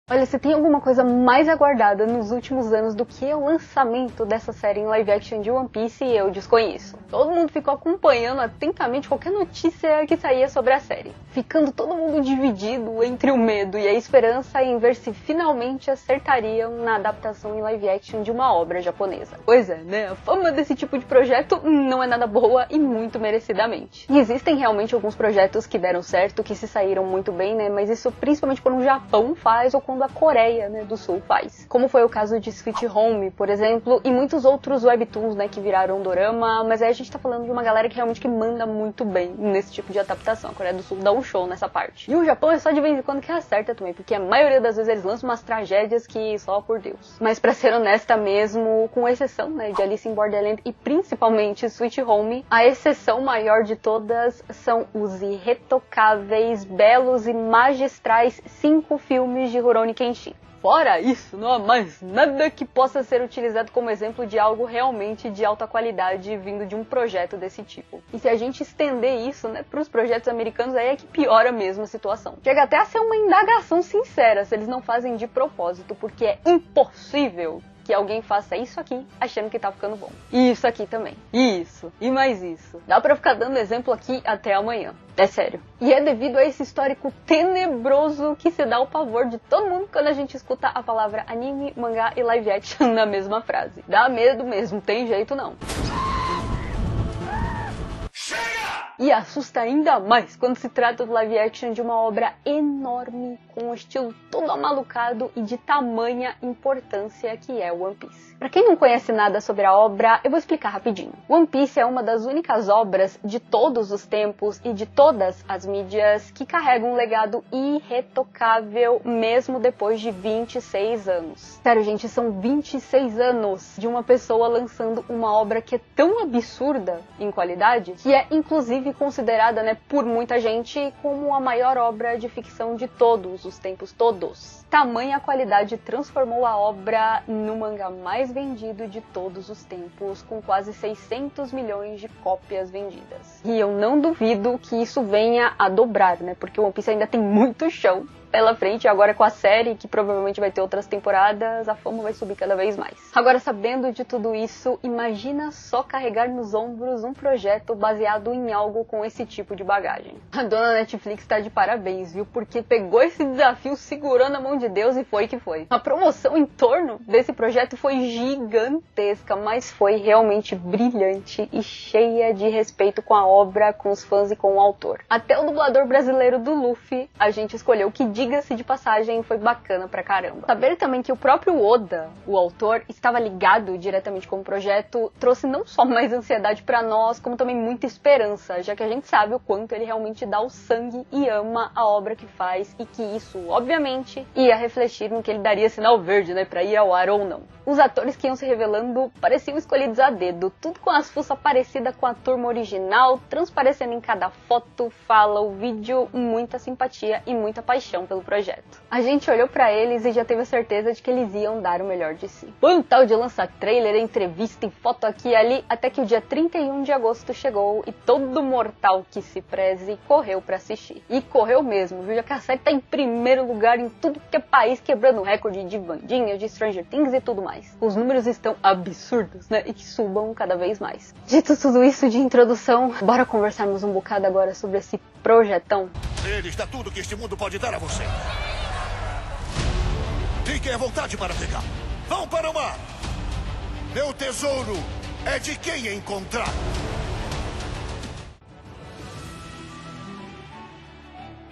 Olha, se tem alguma coisa mais aguardada nos últimos anos do que o lançamento dessa série em live action de One Piece, eu desconheço. Todo mundo ficou acompanhando atentamente qualquer notícia que saía sobre a série, ficando todo mundo dividido entre o medo e a esperança em ver se finalmente acertariam na adaptação em live action de uma obra japonesa. Pois é, né? A fama desse tipo de projeto não é nada boa e muito merecidamente. E existem realmente alguns projetos que deram certo, que se saíram muito bem, né? Mas isso principalmente quando o Japão faz ou quando a Coreia, né, do Sul faz. Como foi o caso de Sweet Home, por exemplo, e muitos outros webtoons, né, que viraram dorama, mas aí a gente tá falando de uma galera que realmente que manda muito bem nesse tipo de adaptação. A Coreia do Sul dá um show nessa parte. E o Japão é só de vez em quando que acerta também, porque a maioria das vezes eles lançam umas tragédias que só por Deus. Mas pra ser honesta mesmo, com exceção, né, de Alice in Borderland e principalmente Sweet Home, a exceção maior de todas são os irretocáveis, belos e magistrais 5 filmes de Rurouni Kenshin. Fora isso, não há mais nada que possa ser utilizado como exemplo de algo realmente de alta qualidade vindo de um projeto desse tipo. E se a gente estender isso, né, para os projetos americanos, aí é que piora mesmo a situação. Chega até a ser uma indagação sincera se eles não fazem de propósito, porque é impossível que alguém faça isso aqui achando que tá ficando bom. E isso aqui também. Isso. E mais isso. Dá pra ficar dando exemplo aqui até amanhã. É sério. E é devido a esse histórico tenebroso que se dá o pavor de todo mundo quando a gente escuta a palavra anime, mangá e live action na mesma frase. Dá medo mesmo, tem jeito não. E assusta ainda mais quando se trata do live action de uma obra enorme, com um estilo todo amalucado e de tamanha importância que é One Piece. Pra quem não conhece nada sobre a obra, eu vou explicar rapidinho. One Piece é uma das únicas obras de todos os tempos e de todas as mídias que carregam um legado irretocável mesmo depois de 26 anos. Sério, gente, são 26 anos de uma pessoa lançando uma obra que é tão absurda em qualidade que é inclusive considerada, né, por muita gente como a maior obra de ficção de todos os tempos todos. Tamanha qualidade transformou a obra no mangá mais vendido de todos os tempos, com quase 600 milhões de cópias vendidas. E eu não duvido que isso venha a dobrar, né, porque o One Piece ainda tem muito chão pela frente, agora com a série, que provavelmente vai ter outras temporadas, a fama vai subir cada vez mais. Agora, sabendo de tudo isso, imagina só carregar nos ombros um projeto baseado em algo com esse tipo de bagagem. A dona Netflix tá de parabéns, viu? Porque pegou esse desafio segurando a mão de Deus e foi que foi. A promoção em torno desse projeto foi gigantesca, mas foi realmente brilhante e cheia de respeito com a obra, com os fãs e com o autor. Até o dublador brasileiro do Luffy, a gente escolheu, que diga-se de passagem, foi bacana pra caramba. Saber também que o próprio Oda, o autor, estava ligado diretamente com o projeto, trouxe não só mais ansiedade pra nós, como também muita esperança, já que a gente sabe o quanto ele realmente dá o sangue e ama a obra que faz, e que isso, obviamente, ia refletir no que ele daria sinal verde, né, pra ir ao ar ou não. Os atores que iam se revelando pareciam escolhidos a dedo, tudo com as fuças parecidas com a turma original, transparecendo em cada foto, fala, o vídeo, muita simpatia e muita paixão pelo projeto. A gente olhou pra eles e já teve a certeza de que eles iam dar o melhor de si. Foi um tal de lançar trailer, entrevista e foto aqui e ali, até que o dia 31 de agosto chegou e todo mortal que se preze correu pra assistir. E correu mesmo, viu? Já que a série tá em primeiro lugar em tudo que é país, quebrando recorde de Vandinha, de Stranger Things e tudo mais. Os números estão absurdos, né? E que subam cada vez mais. Dito tudo isso de introdução, bora conversarmos um bocado agora sobre esse projetão. Ele está tudo que este mundo pode dar a você. Fiquem à vontade para pegar. Vão para o mar. Meu tesouro é de quem encontrar.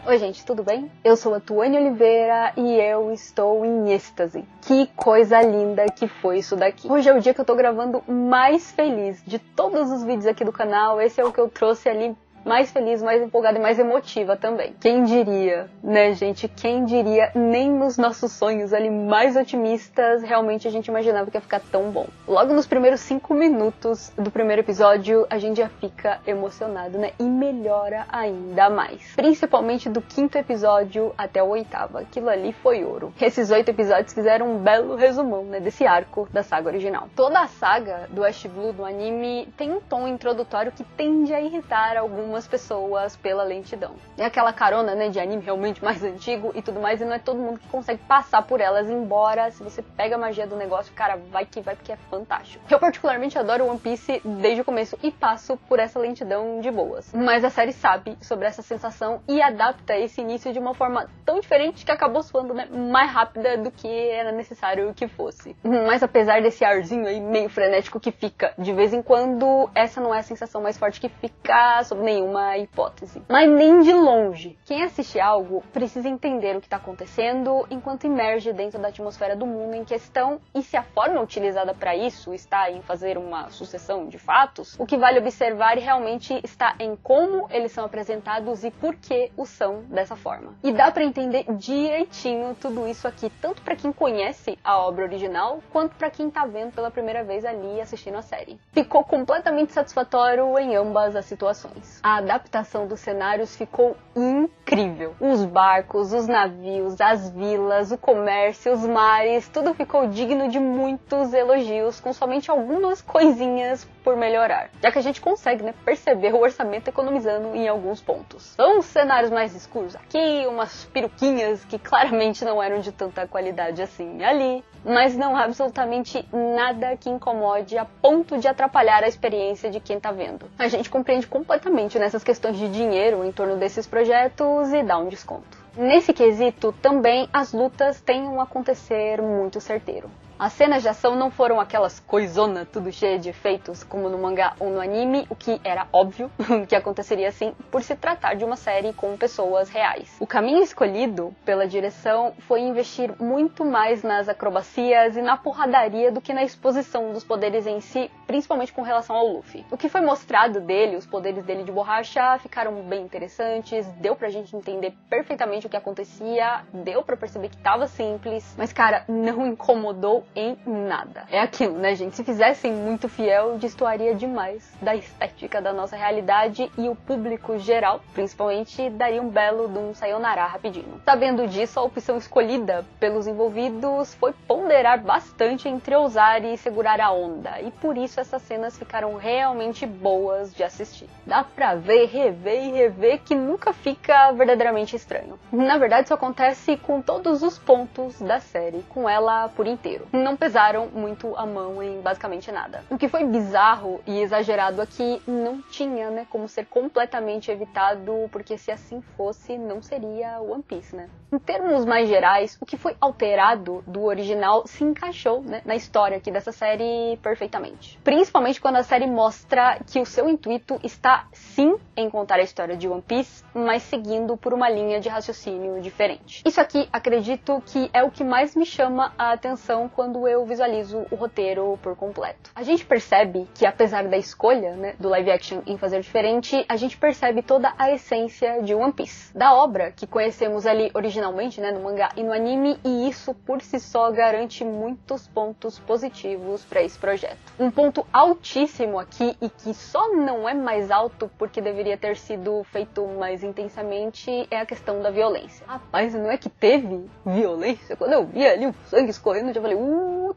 Oi gente, tudo bem? Eu sou a Tuane Oliveira e eu estou em êxtase. Que coisa linda que foi isso daqui. Hoje é o dia que eu tô gravando mais feliz de todos os vídeos aqui do canal. Esse é o que eu trouxe ali mais feliz, mais empolgada e mais emotiva também. Quem diria, né, gente? Quem diria? Nem nos nossos sonhos ali mais otimistas, realmente a gente imaginava que ia ficar tão bom. Logo nos primeiros 5 minutos do primeiro episódio, a gente já fica emocionado, né? E melhora ainda mais. Principalmente do 5º episódio até o 8º. Aquilo ali foi ouro. Esses 8 episódios fizeram um belo resumão, né, desse arco da saga original. Toda a saga do West Blue, do anime, tem um tom introdutório que tende a irritar algumas algumas pessoas pela lentidão. É aquela carona, né, de anime realmente mais antigo e tudo mais, e não é todo mundo que consegue passar por elas, embora se você pega a magia do negócio, cara, vai que vai, porque é fantástico. Eu particularmente adoro One Piece desde o começo e passo por essa lentidão de boas. Mas a série sabe sobre essa sensação e adapta esse início de uma forma tão diferente que acabou soando, né, mais rápida do que era necessário que fosse. Mas apesar desse arzinho aí meio frenético que fica de vez em quando, essa não é a sensação mais forte que fica sob nenhuma hipótese. Mas nem de longe. Quem assiste algo precisa entender o que está acontecendo enquanto imerge dentro da atmosfera do mundo em questão, e se a forma utilizada para isso está em fazer uma sucessão de fatos, o que vale observar realmente está em como eles são apresentados e por que o são dessa forma. E dá para entender direitinho tudo isso aqui, tanto para quem conhece a obra original, quanto para quem tá vendo pela primeira vez ali assistindo a série. Ficou completamente satisfatório em ambas as situações. A adaptação dos cenários ficou incrível. Os barcos, os navios, as vilas, o comércio, os mares, tudo ficou digno de muitos elogios, com somente algumas coisinhas por melhorar, já que a gente consegue, né, perceber o orçamento economizando em alguns pontos. São cenários mais escuros aqui, umas peruquinhas que claramente não eram de tanta qualidade assim ali, mas não há absolutamente nada que incomode a ponto de atrapalhar a experiência de quem tá vendo. A gente compreende completamente nessas questões de dinheiro em torno desses projetos e dá um desconto. Nesse quesito, também as lutas têm um acontecer muito certeiro. As cenas de ação não foram aquelas coisona tudo cheia de efeitos como no mangá ou no anime, o que era óbvio que aconteceria assim por se tratar de uma série com pessoas reais. O caminho escolhido pela direção foi investir muito mais nas acrobacias e na porradaria do que na exposição dos poderes em si, principalmente com relação ao Luffy. O que foi mostrado dele, os poderes dele de borracha, ficaram bem interessantes, deu pra gente entender perfeitamente o que acontecia, deu pra perceber que tava simples, mas cara, não incomodou em nada. É aquilo, né, gente? Se fizessem muito fiel, destoaria demais da estética da nossa realidade e o público geral, principalmente, daria um belo de um sayonara rapidinho. Sabendo disso, a opção escolhida pelos envolvidos foi ponderar bastante entre ousar e segurar a onda, e por isso essas cenas ficaram realmente boas de assistir. Dá pra ver, rever e rever que nunca fica verdadeiramente estranho. Na verdade, isso acontece com todos os pontos da série, com ela por inteiro. Não pesaram muito a mão em basicamente nada. O que foi bizarro e exagerado aqui não tinha, né, como ser completamente evitado, porque se assim fosse, não seria One Piece, né? Em termos mais gerais, o que foi alterado do original se encaixou, né, na história aqui dessa série perfeitamente. Principalmente quando a série mostra que o seu intuito está, sim, em contar a história de One Piece, mas seguindo por uma linha de raciocínio diferente. Isso aqui, acredito que é o que mais me chama a atenção quando eu visualizo o roteiro por completo. A gente percebe que, apesar da escolha, né, do live action em fazer diferente, a gente percebe toda a essência de One Piece, da obra que conhecemos ali originalmente, né, no mangá e no anime, e isso por si só garante muitos pontos positivos para esse projeto. Um ponto altíssimo aqui, e que só não é mais alto porque deveria ter sido feito mais intensamente, é a questão da violência. Rapaz, não é que teve violência? Quando eu vi ali o sangue escorrendo, eu já falei,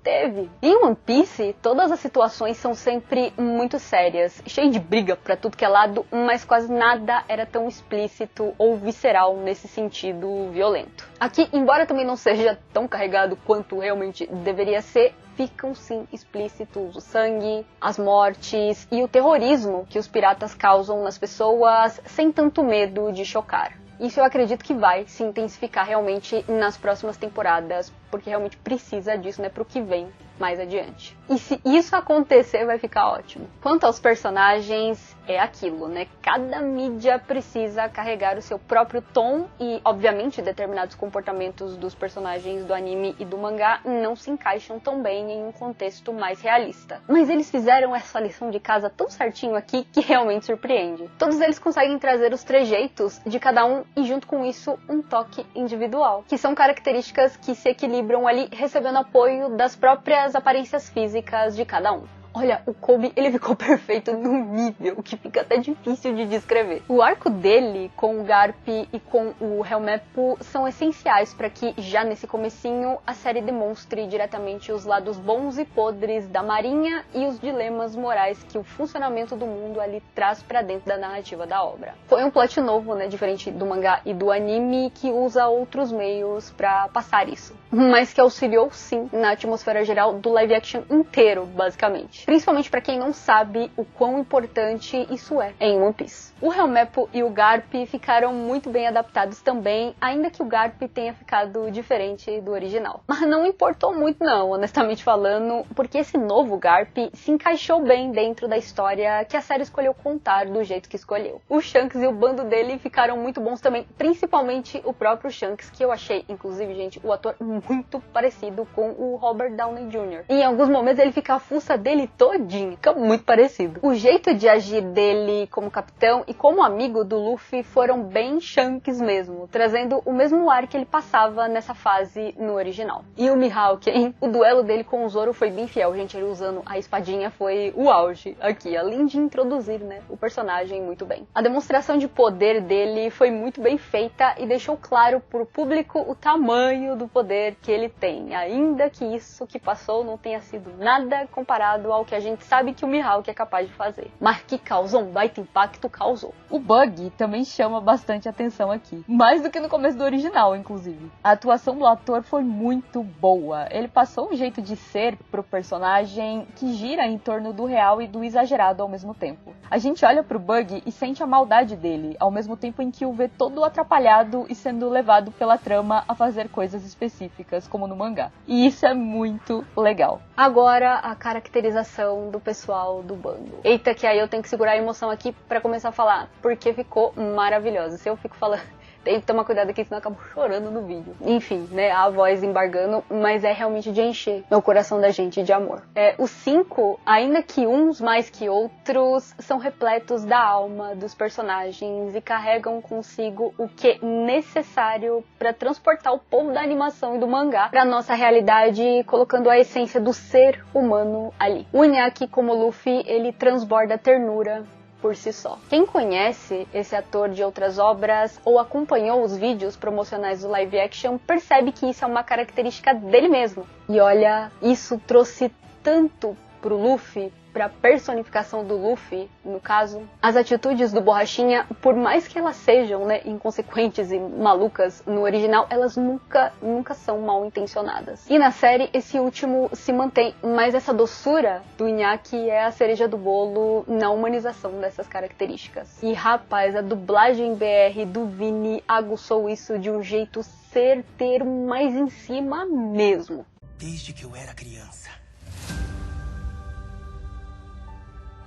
teve. Em One Piece, todas as situações são sempre muito sérias, cheio de briga pra tudo que é lado, mas quase nada era tão explícito ou visceral nesse sentido violento. Aqui, embora também não seja tão carregado quanto realmente deveria ser, ficam sim explícitos o sangue, as mortes e o terrorismo que os piratas causam nas pessoas sem tanto medo de chocar. Isso eu acredito que vai se intensificar realmente nas próximas temporadas, porque realmente precisa disso, né, pro que vem mais adiante. E se isso acontecer, vai ficar ótimo. Quanto aos personagens, é aquilo, né? Cada mídia precisa carregar o seu próprio tom e, obviamente, determinados comportamentos dos personagens do anime e do mangá não se encaixam tão bem em um contexto mais realista. Mas eles fizeram essa lição de casa tão certinho aqui que realmente surpreende. Todos eles conseguem trazer os trejeitos de cada um e, junto com isso, um toque individual, que são características que se equilibram ali, recebendo apoio das próprias aparências físicas de cada um. Olha, o Koby, ele ficou perfeito num nível que fica até difícil de descrever. O arco dele com o Garp e com o Helmeppo são essenciais para que, já nesse comecinho, a série demonstre diretamente os lados bons e podres da Marinha e os dilemas morais que o funcionamento do mundo ali traz para dentro da narrativa da obra. Foi um plot novo, né, diferente do mangá e do anime, que usa outros meios para passar isso, mas que auxiliou sim na atmosfera geral do live action inteiro, basicamente. Principalmente para quem não sabe o quão importante isso é em One Piece. O Helmeppo e o Garp ficaram muito bem adaptados também, ainda que o Garp tenha ficado diferente do original. Mas não importou muito não, honestamente falando, porque esse novo Garp se encaixou bem dentro da história que a série escolheu contar do jeito que escolheu. O Shanks e o bando dele ficaram muito bons também, principalmente o próprio Shanks, que eu achei, inclusive, gente, o ator muito parecido com o Robert Downey Jr. Em alguns momentos ele fica a fuça dele todinho, fica muito parecido. O jeito de agir dele como capitão e como amigo do Luffy foram bem Shanks mesmo, trazendo o mesmo ar que ele passava nessa fase no original. E o Mihawk, hein? O duelo dele com o Zoro foi bem fiel, gente, ele usando a espadinha foi o auge aqui, além de introduzir, né, o personagem muito bem. A demonstração de poder dele foi muito bem feita e deixou claro pro público o tamanho do poder que ele tem, ainda que isso que passou não tenha sido nada comparado ao que a gente sabe que o Mihawk é capaz de fazer. Mas que causou um baita impacto, causou. O Bug também chama bastante atenção aqui, mais do que no começo do original, inclusive. A atuação do ator foi muito boa. Ele passou um jeito de ser pro personagem que gira em torno do real e do exagerado ao mesmo tempo. A gente olha pro Bug e sente a maldade dele, ao mesmo tempo em que o vê todo atrapalhado e sendo levado pela trama a fazer coisas específicas, como no mangá. E isso é muito legal. Agora, a caracterização do pessoal do bando. Eita, que aí eu tenho que segurar a emoção aqui pra começar a falar, porque ficou maravilhosa. Se eu fico falando, tem que tomar cuidado aqui, senão eu acabo chorando no vídeo. Enfim, né, a voz embargando, mas é realmente de encher o coração da gente de amor. Os 5, ainda que uns mais que outros, são repletos da alma dos personagens e carregam consigo o que é necessário para transportar o povo da animação e do mangá para nossa realidade, colocando a essência do ser humano ali. O Inaki, como Luffy, ele transborda ternura por si só. Quem conhece esse ator de outras obras ou acompanhou os vídeos promocionais do live action percebe que isso é uma característica dele mesmo. E olha, isso trouxe tanto pro Luffy, pra personificação do Luffy, no caso. As atitudes do Borrachinha, por mais que elas sejam, né, inconsequentes e malucas no original, elas nunca são mal intencionadas. E na série, esse último se mantém, mas essa doçura do Inaki é a cereja do bolo na humanização dessas características. E rapaz, a dublagem BR do Vini aguçou isso de um jeito certeiro, mas em cima mesmo. Desde que eu era criança,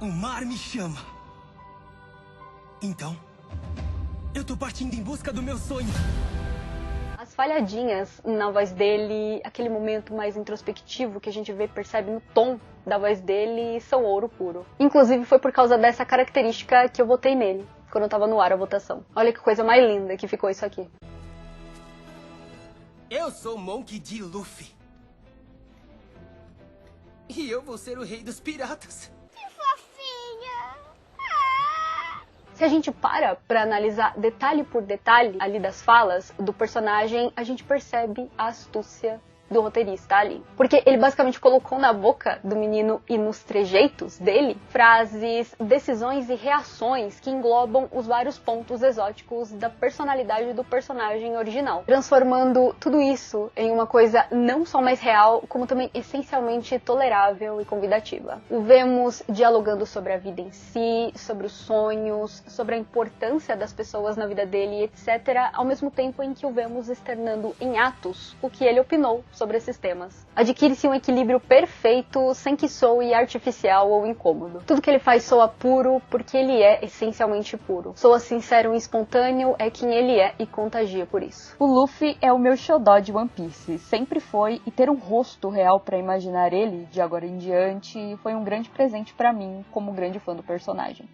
o mar me chama. Então, eu tô partindo em busca do meu sonho. As falhadinhas na voz dele, aquele momento mais introspectivo que a gente vê e percebe no tom da voz dele, são ouro puro. Inclusive foi por causa dessa característica que eu votei nele, quando eu tava no ar a votação. Olha que coisa mais linda que ficou isso aqui. Eu sou Monkey D. Luffy. E eu vou ser o rei dos piratas. Se a gente para analisar detalhe por detalhe ali das falas do personagem, a gente percebe a astúcia do roteirista ali. Porque ele basicamente colocou na boca do menino e nos trejeitos dele frases, decisões e reações que englobam os vários pontos exóticos da personalidade do personagem original, transformando tudo isso em uma coisa não só mais real, como também essencialmente tolerável e convidativa. O vemos dialogando sobre a vida em si, sobre os sonhos, sobre a importância das pessoas na vida dele, etc., ao mesmo tempo em que o vemos externando em atos o que ele opinou sobre esses temas. Adquire-se um equilíbrio perfeito, sem que soe artificial ou incômodo. Tudo que ele faz soa puro, porque ele é essencialmente puro. Soa sincero e espontâneo, é quem ele é e contagia por isso. O Luffy é o meu xodó de One Piece, sempre foi, e ter um rosto real pra imaginar ele, de agora em diante, foi um grande presente pra mim, como grande fã do personagem.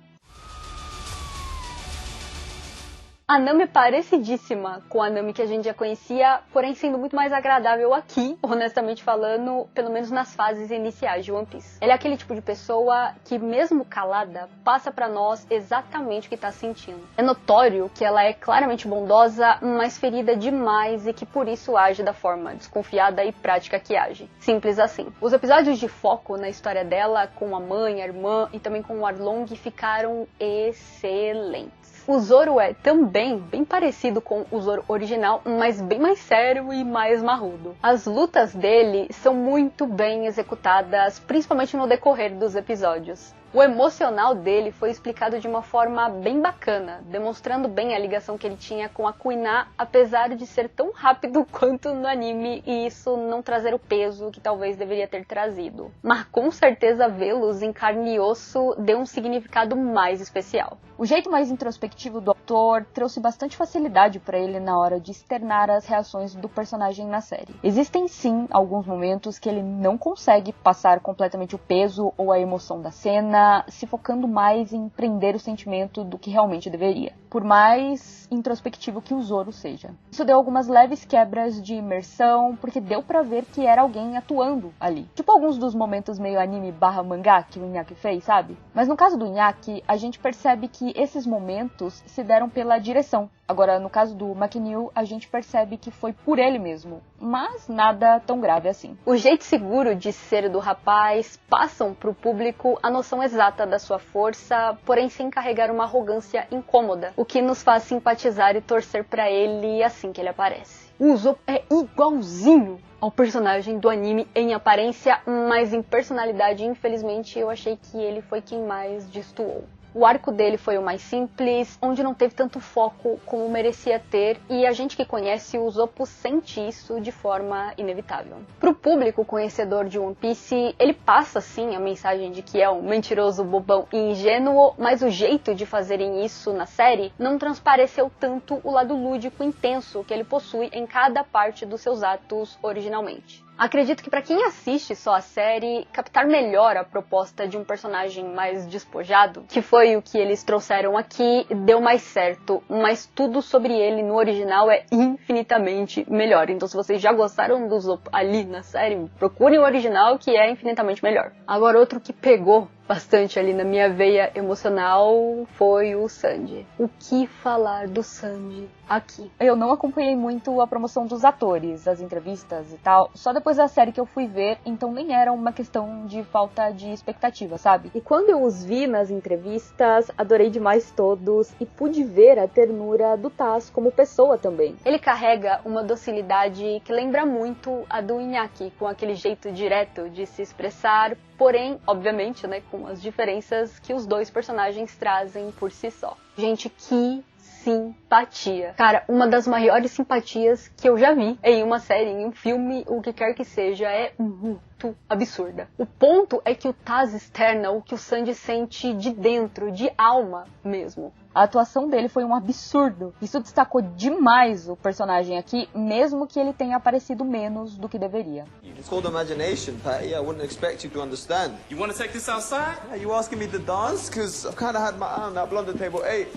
A Nami é parecidíssima com a Nami que a gente já conhecia, porém sendo muito mais agradável aqui, honestamente falando, pelo menos nas fases iniciais de One Piece. Ela é aquele tipo de pessoa que, mesmo calada, passa pra nós exatamente o que tá sentindo. É notório que ela é claramente bondosa, mas ferida demais e que por isso age da forma desconfiada e prática que age. Simples assim. Os episódios de foco na história dela, com a mãe, a irmã e também com o Arlong, ficaram excelentes. O Zoro é também bem parecido com o Zoro original, mas bem mais sério e mais marrudo. As lutas dele são muito bem executadas, principalmente no decorrer dos episódios. O emocional dele foi explicado de uma forma bem bacana, demonstrando bem a ligação que ele tinha com a Kuina, apesar de ser tão rápido quanto no anime e isso não trazer o peso que talvez deveria ter trazido. Mas com certeza vê-los em carne e osso deu um significado mais especial. O jeito mais introspectivo do autor trouxe bastante facilidade para ele na hora de externar as reações do personagem na série. Existem sim alguns momentos que ele não consegue passar completamente o peso ou a emoção da cena, se focando mais em prender o sentimento do que realmente deveria, por mais introspectivo que o Zoro seja. Isso deu algumas leves quebras de imersão, porque deu pra ver que era alguém atuando ali. Tipo alguns dos momentos meio anime/mangá que o Inaki fez, sabe? Mas no caso do Inaki, a gente percebe que esses momentos se deram pela direção. Agora, no caso do McNeil, a gente percebe que foi por ele mesmo, mas nada tão grave assim. O jeito seguro de ser do rapaz passam pro público a noção exata da sua força, porém sem carregar uma arrogância incômoda, o que nos faz simpatizar e torcer pra ele assim que ele aparece. O Usopp é igualzinho ao personagem do anime em aparência, mas em personalidade, infelizmente, eu achei que ele foi quem mais destoou. O arco dele foi o mais simples, onde não teve tanto foco como merecia ter, e a gente que conhece o Usopp sente isso de forma inevitável. Pro público conhecedor de One Piece, ele passa sim a mensagem de que é um mentiroso, bobão e ingênuo, mas o jeito de fazerem isso na série não transpareceu tanto o lado lúdico e intenso que ele possui em cada parte dos seus atos originalmente. Acredito que para quem assiste só a série, captar melhor a proposta de um personagem mais despojado, que foi o que eles trouxeram aqui, deu mais certo, mas tudo sobre ele no original é infinitamente melhor. Então se vocês já gostaram do Usopp ali na série, procurem o original que é infinitamente melhor. Agora outro que pegou bastante ali na minha veia emocional foi o Sanji. O que falar do Sanji aqui? Eu não acompanhei muito a promoção dos atores, as entrevistas e tal, só depois da série que eu fui ver, então nem era uma questão de falta de expectativa, sabe? E quando eu os vi nas entrevistas, adorei demais todos e pude ver a ternura do Taz como pessoa também. Ele carrega uma docilidade que lembra muito a do Inaki, com aquele jeito direto de se expressar, porém, obviamente, né, com as diferenças que os dois personagens trazem por si só. Gente, que simpatia. Cara, uma das maiores simpatias que eu já vi em uma série, em um filme, o que quer que seja, é muito absurda. O ponto é que o Taz externa o que o Sanji sente de dentro, de alma mesmo. A atuação dele foi um absurdo. Isso destacou demais o personagem aqui, mesmo que ele tenha aparecido menos do que deveria. It's called imagination, Patty. I wouldn't expect you to understand. You want to take this outside? Are you asking me to dance? Because I've kind of had my eye on that blonde at table 8.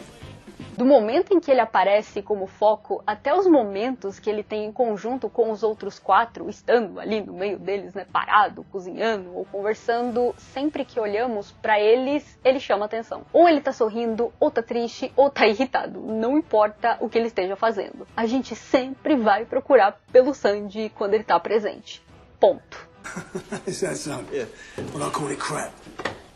Do momento em que ele aparece como foco, até os momentos que ele tem em conjunto com os outros 4, estando ali no meio deles, né, parado, cozinhando ou conversando, sempre que olhamos pra eles, ele chama atenção. Ou ele tá sorrindo, ou tá triste, ou tá irritado. Não importa o que ele esteja fazendo. A gente sempre vai procurar pelo Sanji quando ele tá presente. Ponto. Is that so? Yeah. Well, I call it crap.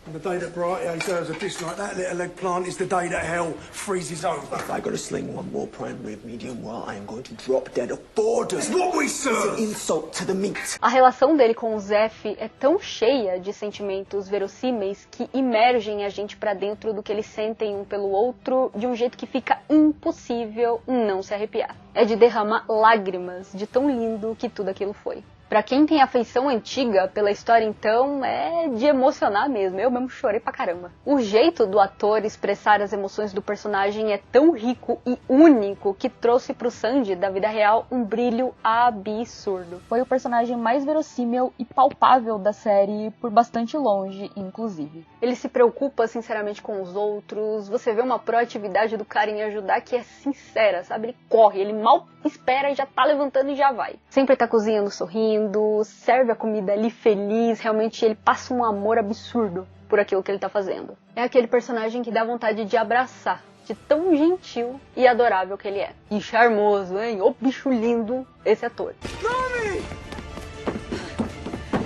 And the day that Bright serves a dish like that little eggplant is the day that hell freezes over. If I gotta sling one more prime rib medium well, I am going to drop dead of boredom. What we serve! It's an insult to the meat. A relação dele com o Zeff é tão cheia de sentimentos verossímeis que imergem a gente pra dentro do que eles sentem um pelo outro de um jeito que fica impossível não se arrepiar. É de derramar lágrimas de tão lindo que tudo aquilo foi. Pra quem tem afeição antiga pela história, então, é de emocionar mesmo. Eu mesmo chorei pra caramba. O jeito do ator expressar as emoções do personagem é tão rico e único que trouxe pro Sanji, da vida real, um brilho absurdo. Foi o personagem mais verossímil e palpável da série por bastante longe, inclusive. Ele se preocupa sinceramente com os outros, você vê uma proatividade do cara em ajudar que é sincera, sabe? Ele corre, ele mal espera e já tá levantando e já vai. Sempre tá cozinhando sorrindo, serve a comida ali feliz, realmente ele passa um amor absurdo por aquilo que ele tá fazendo. É aquele personagem que dá vontade de abraçar, de tão gentil e adorável que ele é. E charmoso, hein? Ô bicho lindo esse ator. Nami!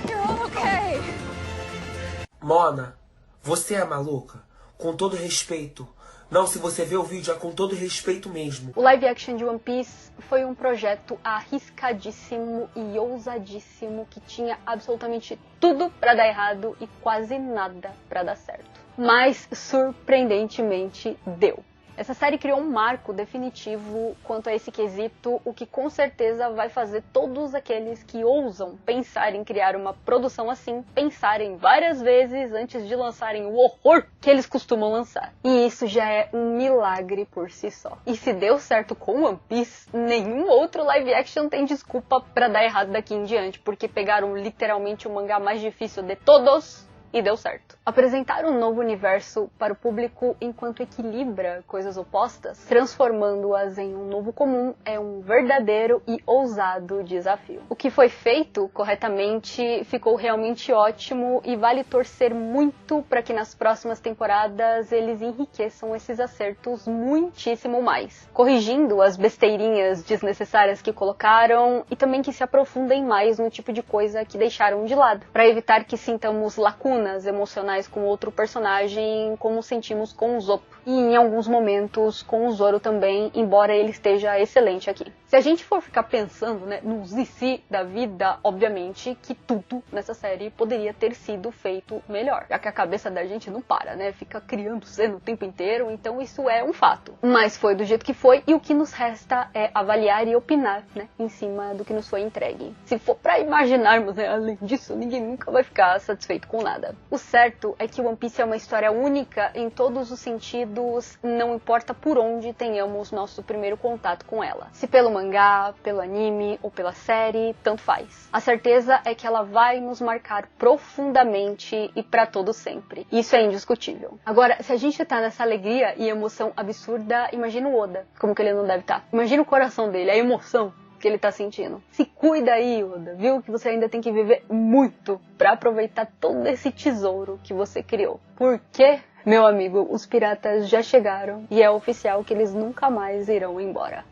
You're okay. Mona, você é maluca? Com todo respeito. Não, se você vê o vídeo, é com todo respeito mesmo. O live action de One Piece foi um projeto arriscadíssimo e ousadíssimo que tinha absolutamente tudo pra dar errado e quase nada pra dar certo. Mas, surpreendentemente, deu. Essa série criou um marco definitivo quanto a esse quesito, o que com certeza vai fazer todos aqueles que ousam pensar em criar uma produção assim, pensarem várias vezes antes de lançarem o horror que eles costumam lançar. E isso já é um milagre por si só. E se deu certo com One Piece, nenhum outro live action tem desculpa pra dar errado daqui em diante, porque pegaram literalmente o mangá mais difícil de todos e deu certo. Apresentar um novo universo para o público enquanto equilibra coisas opostas, transformando-as em um novo comum, é um verdadeiro e ousado desafio. O que foi feito corretamente ficou realmente ótimo e vale torcer muito para que nas próximas temporadas eles enriqueçam esses acertos muitíssimo mais, corrigindo as besteirinhas desnecessárias que colocaram e também que se aprofundem mais no tipo de coisa que deixaram de lado, para evitar que sintamos lacunas emocionais com outro personagem como sentimos com o Zoppo. E em alguns momentos com o Zoro também, embora ele esteja excelente aqui. Se a gente for ficar pensando, né, nos e se da vida, obviamente que tudo nessa série poderia ter sido feito melhor. Já que a cabeça da gente não para, né? Fica criando cena o tempo inteiro, então isso é um fato. Mas foi do jeito que foi e o que nos resta é avaliar e opinar, né, em cima do que nos foi entregue. Se for pra imaginarmos, né, além disso, ninguém nunca vai ficar satisfeito com nada. O certo é que One Piece é uma história única em todos os sentidos, não importa por onde tenhamos nosso primeiro contato com ela. Se pelo mangá, pelo anime ou pela série, tanto faz. A certeza é que ela vai nos marcar profundamente e pra todo sempre. Isso é indiscutível. Agora, se a gente tá nessa alegria e emoção absurda, imagina o Oda, como que ele não deve estar. Imagina o coração dele, a emoção que ele tá sentindo. Se cuida aí, Oda, viu? Que você ainda tem que viver muito pra aproveitar todo esse tesouro que você criou. Porque, meu amigo, os piratas já chegaram e é oficial que eles nunca mais irão embora.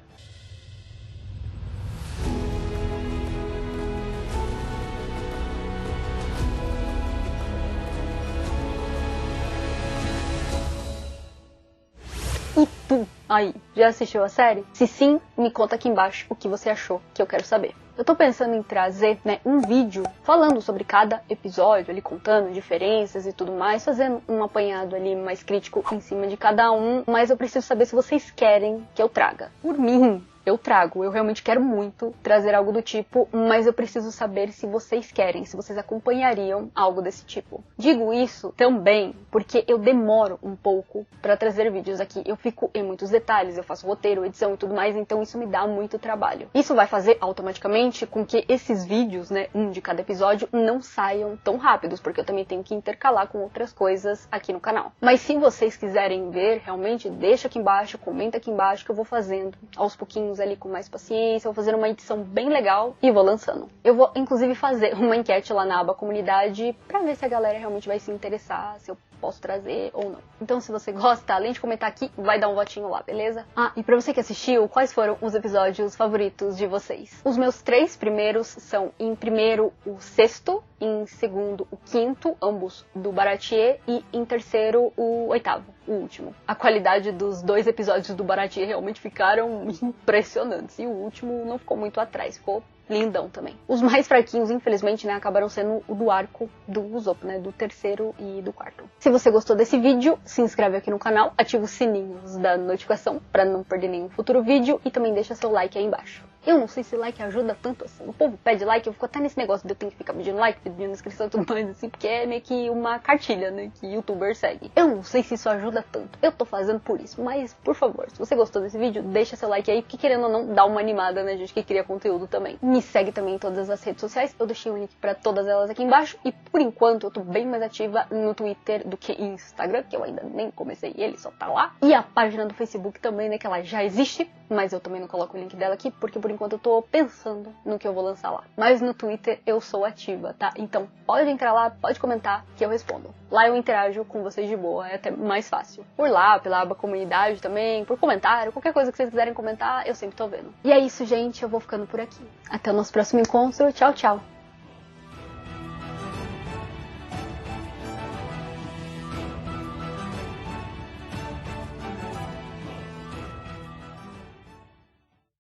E tu, aí, já assistiu a série? Se sim, me conta aqui embaixo o que você achou, que eu quero saber. Eu tô pensando em trazer, né, um vídeo falando sobre cada episódio, ali contando diferenças e tudo mais, fazendo um apanhado ali mais crítico em cima de cada um, mas eu preciso saber se vocês querem que eu traga. Por mim, eu trago, eu realmente quero muito trazer algo do tipo, mas eu preciso saber se vocês querem, se vocês acompanhariam algo desse tipo. Digo isso também porque eu demoro um pouco pra trazer vídeos aqui, eu fico em muitos detalhes, eu faço roteiro, edição e tudo mais, então isso me dá muito trabalho. Isso vai fazer automaticamente com que esses vídeos, né, um de cada episódio, não saiam tão rápidos, porque eu também tenho que intercalar com outras coisas aqui no canal. Mas se vocês quiserem ver, realmente, deixa aqui embaixo, comenta aqui embaixo que eu vou fazendo aos pouquinhos ali com mais paciência, vou fazer uma edição bem legal e vou lançando. Eu vou inclusive fazer uma enquete lá na aba comunidade pra ver se a galera realmente vai se interessar, se eu posso trazer ou não. Então se você gosta, além de comentar aqui, vai dar um votinho lá, beleza? Ah, e pra você que assistiu, quais foram os episódios favoritos de vocês? Os meus 3 primeiros são, em primeiro, o 6º, em segundo, o 5º, ambos do Baratie, e em terceiro, o 8º, o último. A qualidade dos 2 episódios do Baratie realmente ficaram impressionantes, e o último não ficou muito atrás, ficou lindão também. Os mais fraquinhos, infelizmente, né, acabaram sendo o do arco do Usopp, né, do 3º e do 4º. Se você gostou desse vídeo, se inscreve aqui no canal, ativa os sininhos da notificação para não perder nenhum futuro vídeo e também deixa seu like aí embaixo. Eu não sei se like ajuda tanto assim. O povo pede like, eu fico até nesse negócio de eu tenho que ficar pedindo like, pedindo inscrição e tudo mais assim, porque é meio que uma cartilha, né, que youtuber segue. Eu não sei se isso ajuda tanto. Eu tô fazendo por isso, mas, por favor, se você gostou desse vídeo, deixa seu like aí, porque querendo ou não, dá uma animada, né, gente, que cria conteúdo também. Me segue também em todas as redes sociais, eu deixei um link pra todas elas aqui embaixo, e por enquanto eu tô bem mais ativa no Twitter do que em Instagram, que eu ainda nem comecei ele, só tá lá. E a página do Facebook também, né, que ela já existe, mas eu também não coloco o link dela aqui, porque por enquanto eu tô pensando no que eu vou lançar lá. Mas no Twitter eu sou ativa, tá? Então pode entrar lá, pode comentar, que eu respondo. Lá eu interajo com vocês de boa, é até mais fácil. Por lá, pela aba comunidade também, por comentário, qualquer coisa que vocês quiserem comentar, eu sempre tô vendo. E é isso, gente, eu vou ficando por aqui. Até o nosso próximo encontro, tchau, tchau!